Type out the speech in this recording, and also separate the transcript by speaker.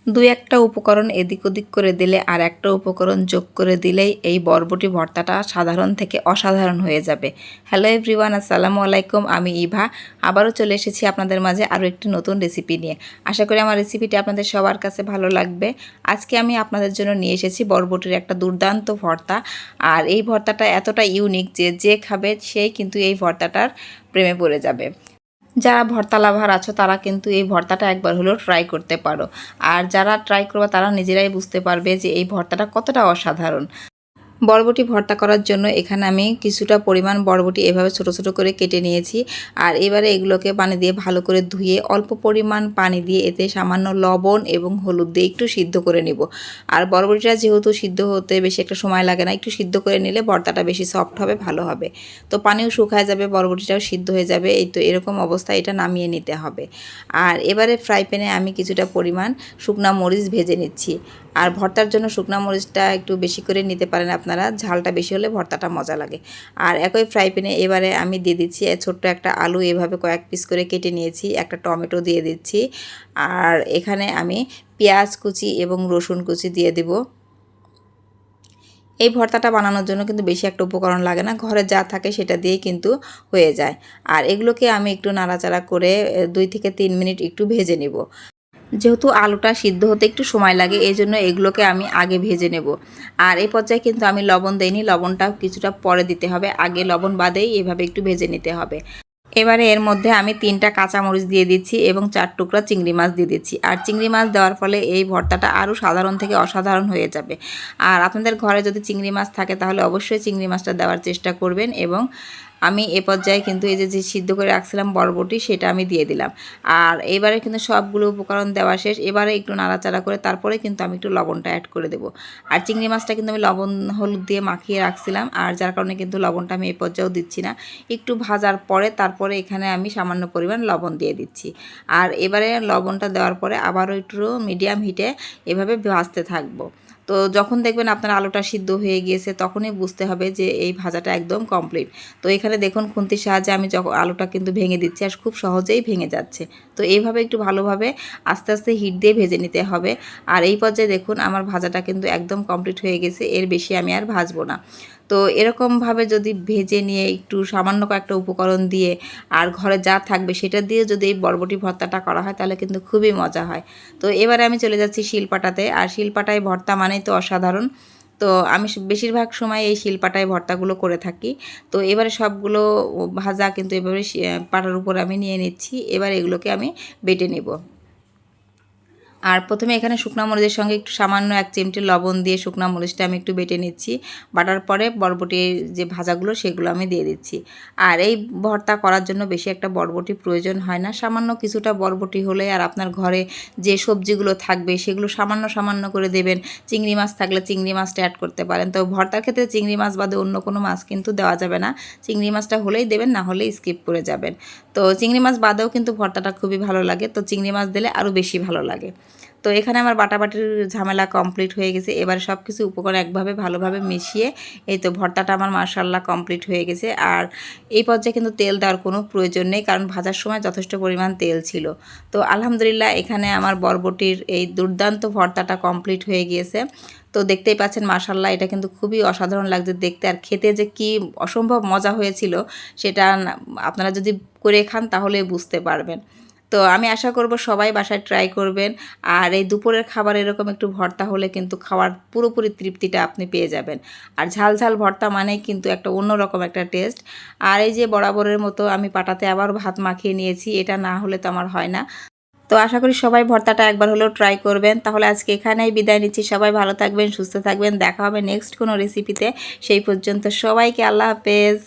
Speaker 1: দুই একটা উপকরণ এদিক ওদিক করে দিলে আর একটা উপকরণ যোগ করে দিলেই এই বরবটি ভর্তাটা সাধারণ থেকে অসাধারণ হয়ে যাবে। হ্যালো এভরিওয়ান, আসসালামু আলাইকুম। আমি ইভা আবারও চলে এসেছি আপনাদের মাঝে আরও একটি নতুন রেসিপি নিয়ে। আশা করি আমার রেসিপিটি আপনাদের সবার কাছে ভালো লাগবে। আজকে আমি আপনাদের জন্য নিয়ে এসেছি বরবটির একটা দুর্দান্ত ভর্তা। আর এই ভর্তাটা এতটা ইউনিক যে যে খাবে সেই কিন্তু এই ভর্তাটার প্রেমে পড়ে যাবে। যারা ভর্তা লাভার আছো তারা কিন্তু এই ভর্তাটা একবার হলেও ট্রাই করতে পারো। আর যারা ট্রাই করবে তারা নিজেরাই বুঝতে পারবে যে এই ভর্তাটা কতটা অসাধারণ। বরবটি ভর্তা করার জন্য এখানে আমি কিছুটা পরিমাণ বরবটি এভাবে ছোট ছোট করে কেটে নিয়েছি। আর এবারে এগুলোকে পানি দিয়ে ভালো করে ধুয়ে অল্প পরিমাণ পানি দিয়ে এতে সামান্য লবণ এবং হলুদ দিয়ে একটু সিদ্ধ করে নেব। আর বরবটিটা যেহেতু সিদ্ধ হতে বেশি একটা সময় লাগে না, একটু সিদ্ধ করে নিলে ভর্তাটা বেশি সফট হবে, ভালো হবে। তো পানিও শুকায় যাবে, বরবটিটাও সিদ্ধ হয়ে যাবে। এই তো এরকম অবস্থায় এটা নামিয়ে নিতে হবে। আর এবারে ফ্রাই প্যানে আমি কিছুটা পরিমাণ শুকনা মরিচ ভেজে নিচ্ছি। আর ভর্তার জন্য শুকনা মরিচটা একটু বেশি করে নিতে পারেন আপনারা, ঝালটা বেশি হলে ভর্তাটা মজা লাগে। আর একই ফ্রাই প্যানে এবারে আমি দিয়ে দিচ্ছি ছোট্ট একটা আলু এভাবে কয়েক পিস করে কেটে নিয়েছি, একটা টমেটো দিয়ে দিচ্ছি। আর এখানে আমি পেঁয়াজ কুচি এবং রসুন কুচি দিয়ে দেব। এই ভর্তাটা বানানোর জন্য কিন্তু বেশি একটা উপকরণ লাগে না, ঘরে যা থাকে সেটা দিয়েই কিন্তু হয়ে যায়। আর এগুলোকে আমি একটু নাড়াচাড়া করে 2 থেকে 3 মিনিট একটু ভেজে নেব। যেহেতু আলুটা সিদ্ধ হতে একটু সময় লাগে, এই জন্য এগুলোকে আমি আগে ভেজে নেব। আর এই পর্যায়ে কিন্তু আমি লবণ দেইনি, লবণটা কিছুটা পরে দিতে হবে, আগে লবণ বাদেই এভাবে একটু ভেজে নিতে হবে। এবারে এর মধ্যে আমি 3টা কাঁচামরিচ দিয়ে দিচ্ছি এবং 4 টুকরা চিংড়ি মাছ দিয়ে দিচ্ছি। আর চিংড়ি মাছ দেওয়ার ফলে এই ভর্তাটা আরও সাধারণ থেকে অসাধারণ হয়ে যাবে। আর আপনাদের ঘরে যদি চিংড়ি মাছ থাকে তাহলে অবশ্যই চিংড়ি মাছটা দেওয়ার চেষ্টা করবেন। এবং আমি এ পর্যায়ে কিন্তু এই যে সিদ্ধ করে রাখছিলাম বরবটি, সেটা আমি দিয়ে দিলাম। আর এবারে কিন্তু সবগুলো উপকরণ দেওয়া শেষ। এবারে একটু নাড়াচাড়া করে তারপরে কিন্তু আমি একটু লবণটা অ্যাড করে দেবো। আর চিংড়ি মাছটা কিন্তু আমি লবণ হলুদ দিয়ে মাখিয়ে রাখছিলাম, আর যার কারণে কিন্তু লবণটা আমি এই পর্যায়েও দিচ্ছি না। একটু ভাজার পরে তারপরে এখানে আমি সামান্য পরিমাণ লবণ দিয়ে দিচ্ছি। আর এবারে লবণটা দেওয়ার পরে আবারও একটু মিডিয়াম হিটে এভাবে ভাজতে থাকবো। তো যখন দেখবেন আপনার আলুটা সিদ্ধ হয়ে গিয়েছে তখনই বুঝতে হবে যে এই ভাজাটা একদম কমপ্লিট। তো এখানে দেখুন খুন্তির সাহায্যে আমি যখন আলুটা কিন্তু ভেঙে দিচ্ছি, আর খুব সহজেই ভেঙে যাচ্ছে। তো এইভাবে একটু ভালোভাবে আস্তে আস্তে হিট দিয়ে ভেজে নিতে হবে। আর এই পর্যায়ে দেখুন আমার ভাজাটা কিন্তু একদম কমপ্লিট হয়ে গেছে, এর বেশি আমি আর ভাজবো না। তো এরকমভাবে যদি ভেজে নিয়ে একটু সামান্য কয়েকটা উপকরণ দিয়ে আর ঘরে যা থাকবে সেটা দিয়ে যদি এই বরবটি ভর্তাটা করা হয় তাহলে কিন্তু খুবই মজা হয়। তো এবারে আমি চলে যাচ্ছি শিলপাটাতে। আর শিলপাটায় ভর্তা মানেই তো অসাধারণ। তো আমি বেশিরভাগ সময় এই শিলপাটায় ভর্তাগুলো করে থাকি। তো এবারে সবগুলো ভাজা কিন্তু এভাবে পাটার উপর আমি নিয়ে নিচ্ছি। এবার এগুলোকে আমি বেটে নেব। আর প্রথমে এখানে শুকনা মরিচের সঙ্গে একটু সামান্য 1 চিমটি লবণ দিয়ে শুকনা মরিচটা আমি একটু বেটে নিচ্ছি। বাটার পরে বরবটির যে ভাজাগুলো সেগুলো আমি দিয়ে দিচ্ছি। আর এই ভর্তা করার জন্য বেশি একটা বরবটি প্রয়োজন হয় না, সামান্য কিছুটা বরবটি হলে আর আপনার ঘরে যে সবজিগুলো থাকবে সেগুলো সামান্য সামান্য করে দেবেন। চিংড়ি মাছ থাকলে চিংড়ি মাছটা অ্যাড করতে পারেন। তো ভর্তার ক্ষেত্রে চিংড়ি মাছ বাদে অন্য কোনো মাছ কিন্তু দেওয়া যাবে না, চিংড়ি মাছটা হলেই দেবেন, না হলে স্কিপ করে যাবেন। তো চিংড়ি মাছ বাদেও কিন্তু ভর্তাটা খুবই ভালো লাগে, তো চিংড়ি মাছ দিলে আরও বেশি ভালো লাগে। তো এখানে আমার বাটাবাটির ঝামেলা কমপ্লিট হয়ে গেছে। এবার সব কিছু উপকরণ একভাবে ভালোভাবে মিশিয়ে এই তো ভর্তাটা আমার মাশাআল্লাহ কমপ্লিট হয়ে গেছে। আর এই পর্যায়ে কিন্তু তেল দেওয়ার কোনো প্রয়োজন নেই, কারণ ভাজার সময় যথেষ্ট পরিমাণ তেল ছিল। তো আলহামদুলিল্লাহ এখানে আমার বরবটির এই দুর্দান্ত ভর্তাটা কমপ্লিট হয়ে গিয়েছে। তো দেখতেই পাচ্ছেন মাশাআল্লাহ এটা কিন্তু খুবই অসাধারণ লাগছে দেখতে, আর খেতে যে কি অসম্ভব মজা হয়েছিল সেটা আপনারা যদি করে খান তাহলে বুঝতে পারবেন। তো আমি আশা করব সবাই বাসায় ট্রাই করবেন। আর এই দুপুরের খাবার এরকম একটু ভর্তা হলে কিন্তু খাওয়ার পুরোপুরি তৃপ্তিটা আপনি পেয়ে যাবেন। আর ঝাল ঝাল ভর্তা মানেই কিন্তু একটা অন্যরকম একটা টেস্ট। আর এই যে বরাবরের মতো আমি পাটাতে আবার ভাত মাখিয়ে নিয়েছি, এটা না হলে তো আমার হয় না। তো আশা করি সবাই ভর্তাটা একবার হলেও ট্রাই করবেন। তাহলে আজকে এখানেই বিদায় নিচ্ছি। সবাই ভালো থাকবেন, সুস্থ থাকবেন। দেখা হবে নেক্সট কোনো রেসিপিতে। সেই পর্যন্ত সবাইকে আল্লাহ হাফেজ।